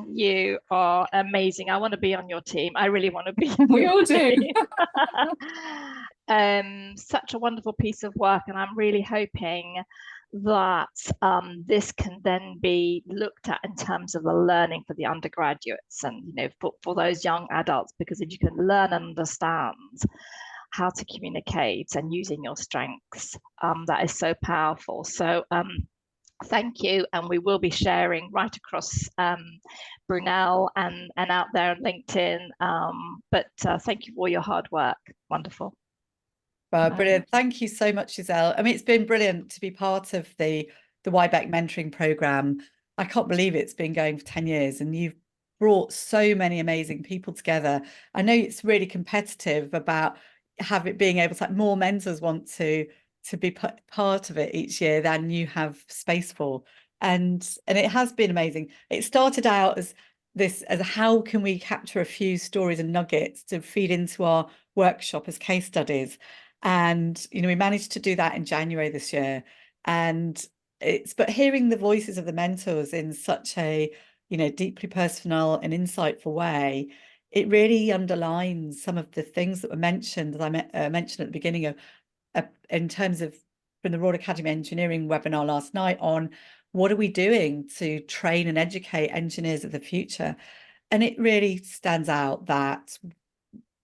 you are amazing. I want to be on your team. I really want to be. We all do. such a wonderful piece of work, and I'm really hoping that this can then be looked at in terms of the learning for the undergraduates and, you know, for those young adults, because if you can learn and understand how to communicate and using your strengths, that is so powerful. So thank you, and we will be sharing right across Brunel and out there on LinkedIn. But thank you for all your hard work. Wonderful. Brilliant. Thank you so much, Giselle. I mean, it's been brilliant to be part of the WiBEC mentoring program. I can't believe it's been going for 10 years and you've brought so many amazing people together. I know it's really competitive about being able to, like, more mentors want to be part of it each year than you have space for. And it has been amazing. It started out as how can we capture a few stories and nuggets to feed into our workshop as case studies. And, you know, we managed to do that in January this year. And but hearing the voices of the mentors in such a, you know, deeply personal and insightful way, it really underlines some of the things that were mentioned, that I mentioned at the beginning of, in terms of from the Royal Academy Engineering webinar last night on what are we doing to train and educate engineers of the future. And it really stands out that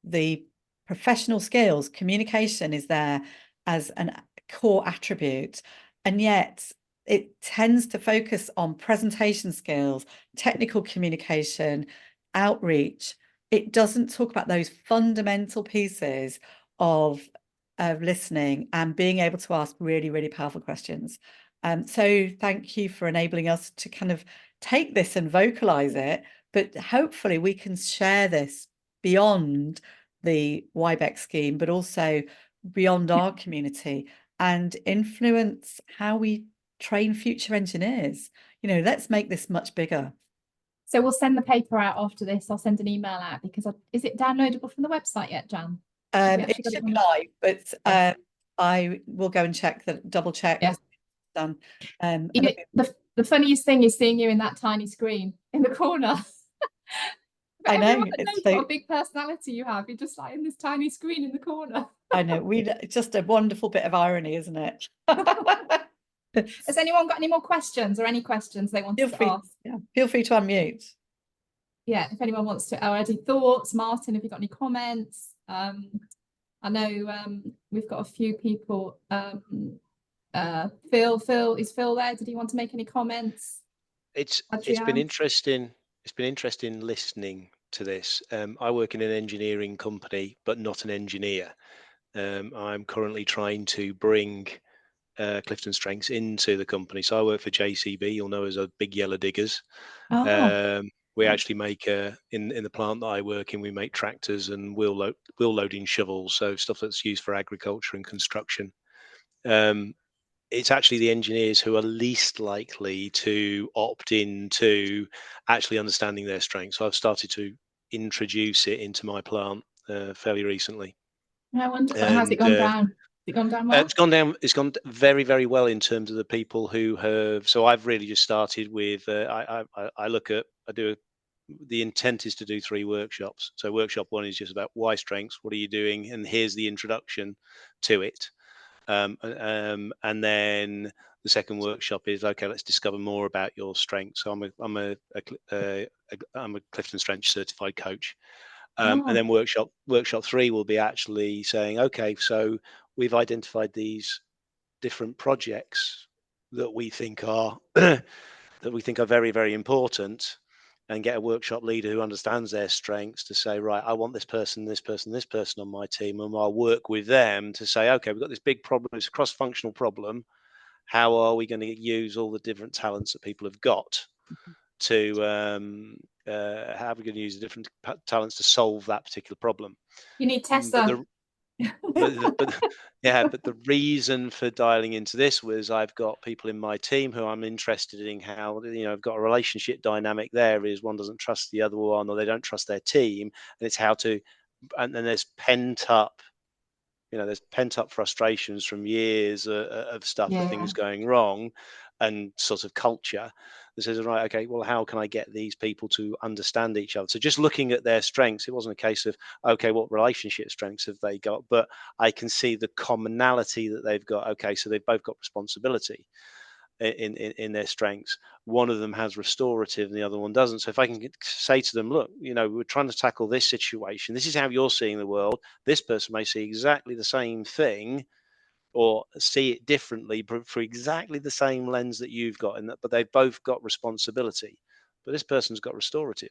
the professional skills, communication is there as a core attribute, and yet it tends to focus on presentation skills, technical communication, outreach. It doesn't talk about those fundamental pieces of listening and being able to ask really, really powerful questions. So thank you for enabling us to kind of take this and vocalize it, but hopefully we can share this beyond the WiBEC scheme, but also beyond our community and influence how we train future engineers. You know, let's make this much bigger. So we'll send the paper out after this. I'll send an email out because is it downloadable from the website yet, Jan? It should be live, but I will go and double check. Yeah. Done. The funniest thing is seeing you in that tiny screen in the corner. I know, it's what a big personality you have. You're just like in this tiny screen in the corner. I know, it's just a wonderful bit of irony, isn't it? Has anyone got any more questions or any questions they want to ask? Yeah, feel free to unmute. Yeah, if anyone wants to, any thoughts, Martin, have you got any comments? I know we've got a few people. Phil, is Phil there? Did he want to make any comments? It's been interesting. It's been interesting listening to this. I work in an engineering company, but not an engineer. I'm currently trying to bring CliftonStrengths into the company. So I work for JCB, you'll know as a Big Yellow Diggers. We actually make in the plant that I work in, we make tractors and wheel loading shovels, so stuff that's used for agriculture and construction. It's actually the engineers who are least likely to opt into actually understanding their strengths. So I've started to introduce it into my plant fairly recently. Oh, wonderful. How's it gone down? Has it gone down well? It's gone very, very well in terms of the people who have. So I've really just started with. The intent is to do 3 workshops. So workshop 1 is just about why strengths. What are you doing? And here's the introduction to it. And then the second workshop is, okay, let's discover more about your strengths. So I'm a CliftonStrengths certified coach. And then workshop 3 will be actually saying, okay, so we've identified these different projects that we think are very, very important, and get a workshop leader who understands their strengths to say, right, I want this person, this person, this person on my team, and I'll work with them to say, okay, we've got this big problem, it's a cross-functional problem. How are we going to use all the different talents that people have got to how are we going to use the different talents to solve that particular problem? You need Tessa. But the reason for dialing into this was I've got people in my team who I'm interested in how, you know, I've got a relationship dynamic there is one doesn't trust the other one, or they don't trust their team, and it's how to, and then there's pent up You know, there's pent up frustrations from years of stuff, of Yeah. things going wrong, and sort of culture that says, right, okay, well, how can I get these people to understand each other? So just looking at their strengths, it wasn't a case of, okay, what relationship strengths have they got? But I can see the commonality that they've got. Okay, so they've both got responsibility in their strengths. One of them has restorative and the other one doesn't. So if I can say to them, look, you know, we're trying to tackle this situation, this is how you're seeing the world, this person may see exactly the same thing or see it differently, but for exactly the same lens that you've got, in that, but they've both got responsibility. But this person's got restorative,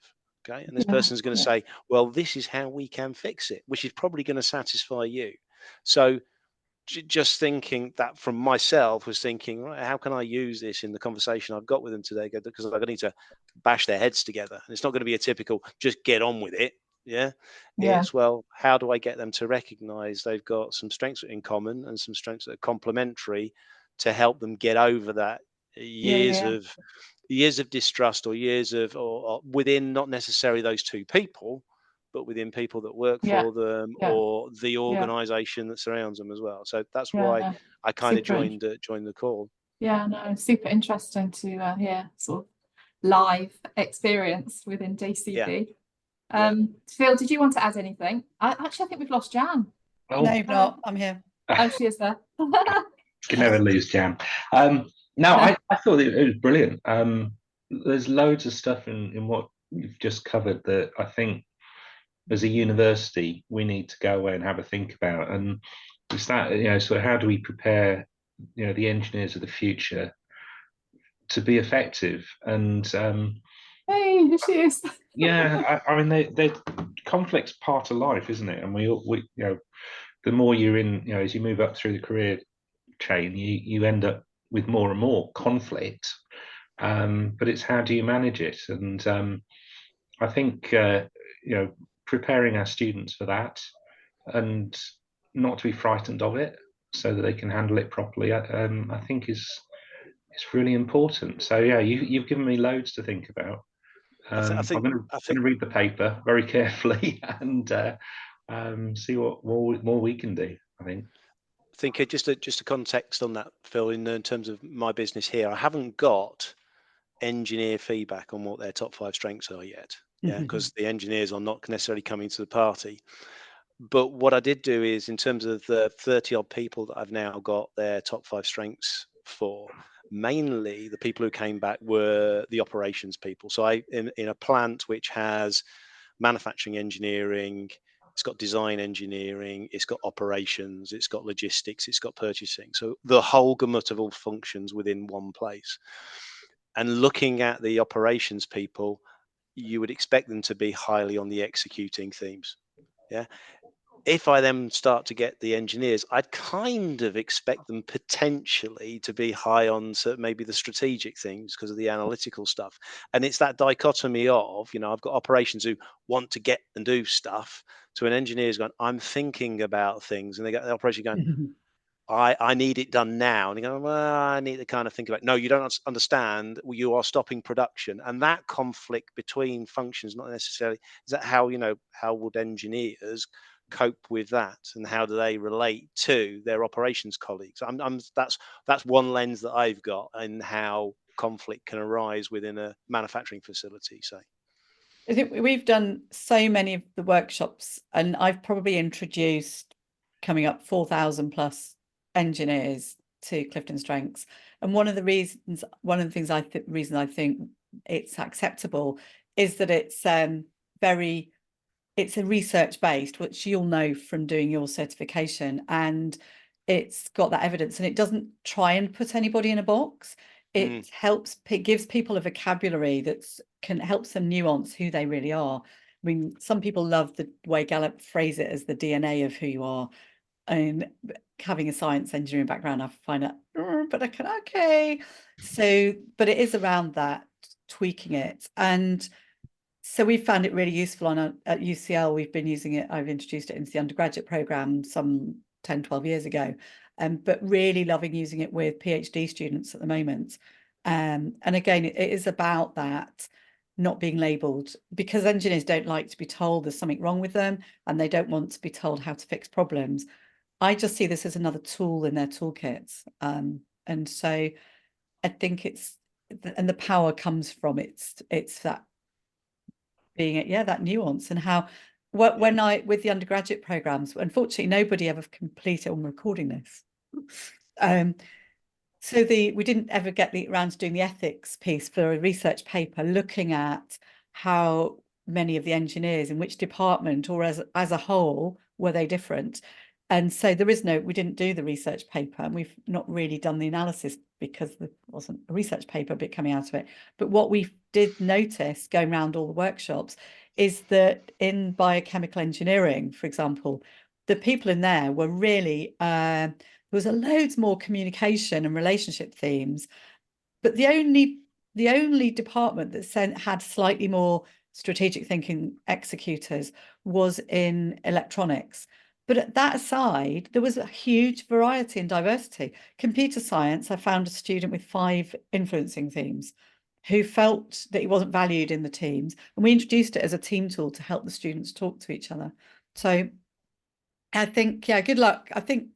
okay, and this Yeah, person's going to say, well, this is how we can fix it, which is probably going to satisfy you. So just thinking that from myself, was thinking, right, how can I use this in the conversation I've got with them today? Because I need to bash their heads together. And it's not going to be a typical just get on with it. Yeah. Yeah. It's, well, how do I get them to recognize they've got some strengths in common and some strengths that are complementary to help them get over that years Yeah. of distrust, or years of, or within not necessarily those two people, but within people that work Yeah. for them, Yeah. or the organization that surrounds them as well. So that's Yeah, why no, I kind of super joined the call. Yeah, no, super interesting to hear sort of live experience within DCB. Phil, did you want to add anything? Actually, I think we've lost Jan. No, you've not. I'm here. Oh, she is there. Can never lose Jan. No, I thought it was brilliant. There's loads of stuff in what you've just covered that I think as a university we need to go away and have a think about. And it's that, you know, so how do we prepare, you know, the engineers of the future to be effective? And hey, here she is. yeah, I mean, they conflict's part of life, isn't it? And we you know, the more you're in, you know, as you move up through the career chain, you end up with more and more conflict. But it's how do you manage it? And I think you know, preparing our students for that and not to be frightened of it, so that they can handle it properly, I think is really important. So yeah, you've given me loads to think about. I think I'm going to read the paper very carefully and see what more we can do. I think just a context on that, Phil, in terms of my business here, I haven't got engineer feedback on what their top 5 strengths are yet. Yeah, because the engineers are not necessarily coming to the party. But what I did do is, in terms of the 30 odd people that I've now got their top 5 strengths for, mainly the people who came back were the operations people. So in a plant which has manufacturing engineering, it's got design engineering, it's got operations, it's got logistics, it's got purchasing. So the whole gamut of all functions within one place. And looking at the operations people, you would expect them to be highly on the executing themes. Yeah. If I then start to get the engineers, I'd kind of expect them potentially to be high on maybe the strategic things because of the analytical stuff. And it's that dichotomy of, you know, I've got operations who want to get and do stuff, to an engineer's going, I'm thinking about things, and they got the operation going, I need it done now. And you go, well, I need to kind of think about it. No, you don't understand. You are stopping production. And that conflict between functions, not necessarily, is that how, you know, how would engineers cope with that, and how do they relate to their operations colleagues? That's one lens that I've got, and how conflict can arise within a manufacturing facility, say. I think we've done so many of the workshops, and I've probably introduced coming up 4,000 plus engineers to CliftonStrengths. And one of the things I think it's acceptable is that it's it's a research based, which you'll know from doing your certification, and it's got that evidence, and it doesn't try and put anybody in a box. It gives people a vocabulary that helps them nuance who they really are. I mean, some people love the way Gallup phrase it as the DNA of who you are. And having a science engineering background, I find that, but okay. So, but it is around that, tweaking it. And so we found it really useful at UCL. We've been using it. I've introduced it into the undergraduate program some 10, 12 years ago, but really loving using it with PhD students at the moment. And again, it is about that, not being labelled, because engineers don't like to be told there's something wrong with them, and they don't want to be told how to fix problems. I just see this as another tool in their toolkits. And so I think and the power comes from it's that being that nuance, and how when I with the undergraduate programs, unfortunately nobody ever completed. I'm recording this. So we didn't ever get around to doing the ethics piece for a research paper looking at how many of the engineers in which department or as a whole were they different. And so we didn't do the research paper, and we've not really done the analysis because there wasn't a research paper bit coming out of it. But what we did notice going around all the workshops is that in biochemical engineering, for example, the people in there were really, there was loads more communication and relationship themes, but the only department that had slightly more strategic thinking executors was in electronics. But at that aside, there was a huge variety and diversity. Computer science, I found a student with 5 influencing themes who felt that he wasn't valued in the teams. And we introduced it as a team tool to help the students talk to each other. So I think, good luck. I think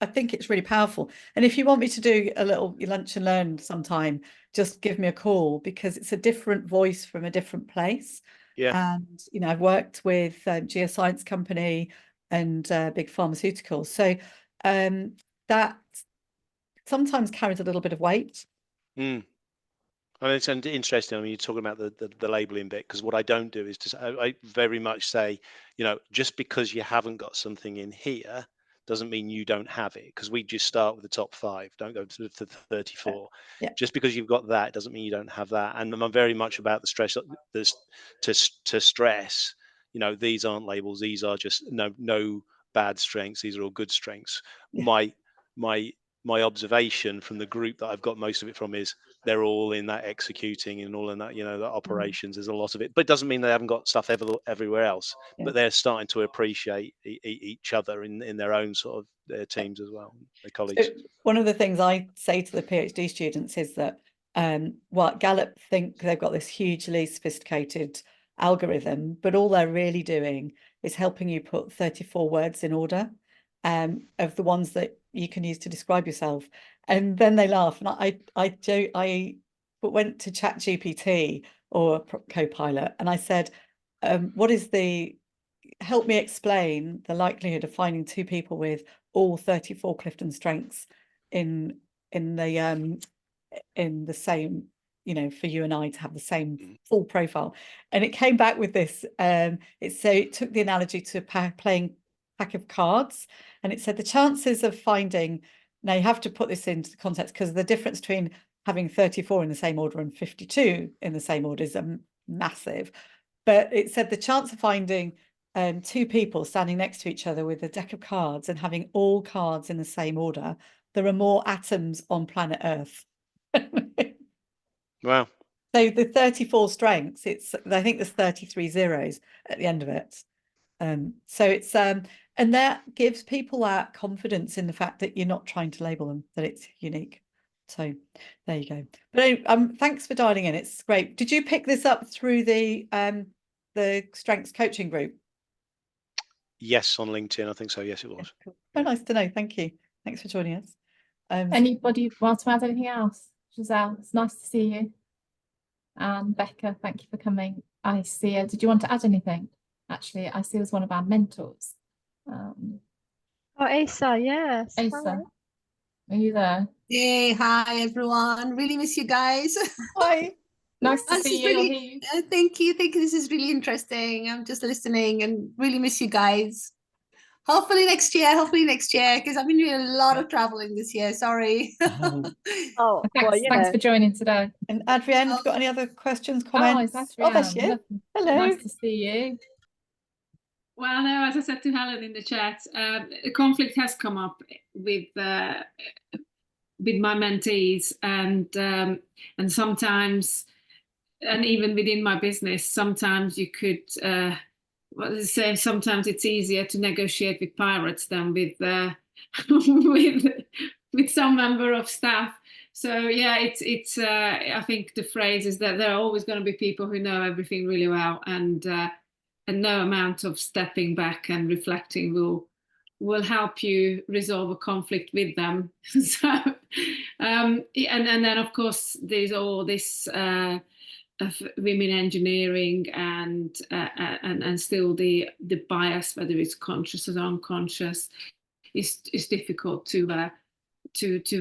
it's really powerful. And if you want me to do a little lunch and learn sometime, just give me a call, because it's a different voice from a different place. Yeah. And, I've worked with a geoscience company and big pharmaceuticals. So that sometimes carries a little bit of weight. And it's interesting. I mean, you're talking about the labeling bit, because what I don't do is I very much say, just because you haven't got something in here doesn't mean you don't have it, because we just start with the top 5, don't go to the 34. Yeah. Just because you've got that doesn't mean you don't have that. And I'm very much about the stress, to stress, these aren't labels, these are just no bad strengths, these are all good strengths. Yeah. My observation from the group that I've got most of it from is they're all in that executing and all in that, the operations. There's a lot of it, but it doesn't mean they haven't got stuff everywhere else. Yeah. But they're starting to appreciate each other in their own sort of their teams as well, their colleagues. So one of the things I say to the PhD students is that Gallup think they've got this hugely sophisticated algorithm, but all they're really doing is helping you put 34 words in order of the ones that you can use to describe yourself. And then they laugh. And I went to chat.GPT or Copilot, and I said, help me explain the likelihood of finding 2 people with all 34 CliftonStrengths in the same, for you and I to have the same full profile. And it came back with this. It took the analogy to playing pack of cards, and it said the chances of finding, now you have to put this into context, because the difference between having 34 in the same order and 52 in the same order is massive. But it said the chance of finding 2 people standing next to each other with a deck of cards and having all cards in the same order, there are more atoms on planet Earth. Wow. So the 34 strengths, I think there's 33 zeros at the end of it. So it's and that gives people that confidence in the fact that you're not trying to label them, that it's unique. So there you go. But thanks for dialing in. It's great. Did you pick this up through the strengths coaching group? Yes, on LinkedIn, I think so. Yes, it was. Cool. Oh, nice to know. Thank you. Thanks for joining us. Anybody want to add anything else? Giselle, it's nice to see you. And Becca, thank you for coming. I see. Did you want to add anything? Actually, I see as one of our mentors. Asa, yes. Asa, are you there? Hey, hi everyone. Really miss you guys. Hi. Nice to see you. Really, thank you. This is really interesting. I'm just listening and really miss you guys. Hopefully next year, because I've been doing a lot of traveling this year. Sorry. Thanks for joining today. And Adrienne, have you got any other questions, comments? That's you. Hello. Nice to see you. Well, no, as I said to Helen in the chat, conflict has come up with my mentees, and sometimes, and even within my business, sometimes you could sometimes it's easier to negotiate with pirates than with with some member of staff. So yeah, it's I think the phrase is that there are always going to be people who know everything really well, and no amount of stepping back and reflecting will will help you resolve a conflict with them. So, and then of course there's all this of women engineering and still the bias, whether it's conscious or unconscious, is difficult to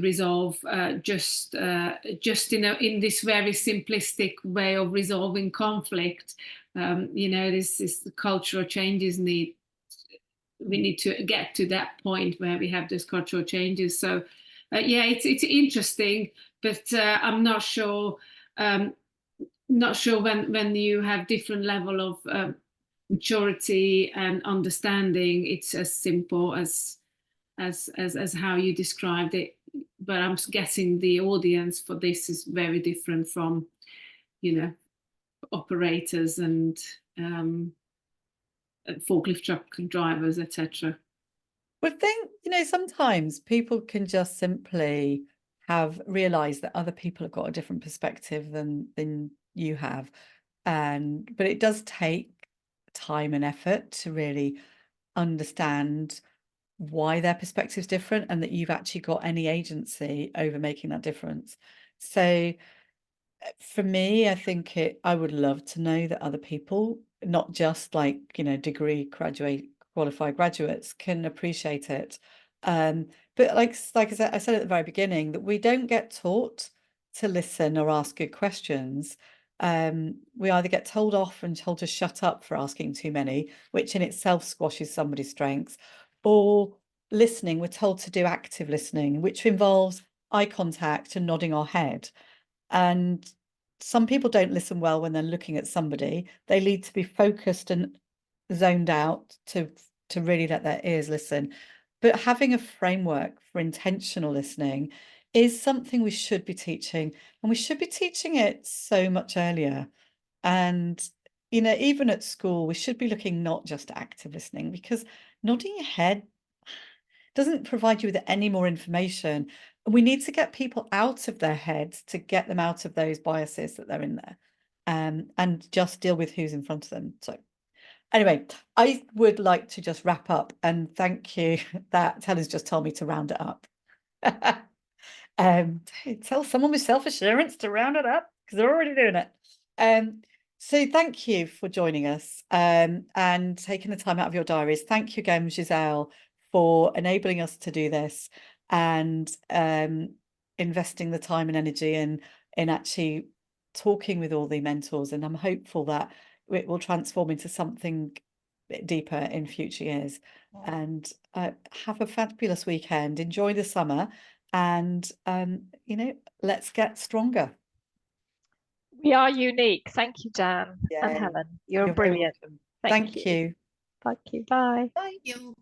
resolve just in this very simplistic way of resolving conflict. You know, this cultural changes we need to get to that point where we have those cultural changes. So yeah, it's interesting, but I'm not sure when you have different level of maturity and understanding, it's as simple as how you described it. But I'm guessing the audience for this is very different from, you know, operators and forklift truck drivers, etc. But then, you know, sometimes people can just simply have realized that other people have got a different perspective than you have. But it does take time and effort to really understand why their perspective is different and that you've actually got any agency over making that difference. So for me, I think I would love to know that other people, not just like, you know, qualified graduates, can appreciate it. But like I said at the very beginning, that we don't get taught to listen or ask good questions. We either get told off and told to shut up for asking too many, which in itself squashes somebody's strengths, or listening, we're told to do active listening, which involves eye contact and nodding our head. And some people don't listen well when they're looking at somebody. They need to be focused and zoned out to really let their ears listen. But having a framework for intentional listening is something we should be teaching, and we should be teaching it so much earlier. And, you know, even at school, we should be looking not just at active listening, because nodding your head doesn't provide you with any more information. And we need to get people out of their heads to get them out of those biases that they're in there, and just deal with who's in front of them. So anyway, I would like to just wrap up and thank you that Helen's just told me to round it up. Tell someone with self-assurance to round it up because they're already doing it. So thank you for joining us and taking the time out of your diaries. Thank you again, Giselle, for enabling us to do this and investing the time and energy in actually talking with all the mentors. And I'm hopeful that it will transform into something deeper in future years. And have a fabulous weekend. Enjoy the summer, and you know, let's get stronger. We are unique. Thank you, Jan and Yeah. Helen. You're You're very brilliant. welcome. Thank Thank you. Thank you. Bye. Bye. You.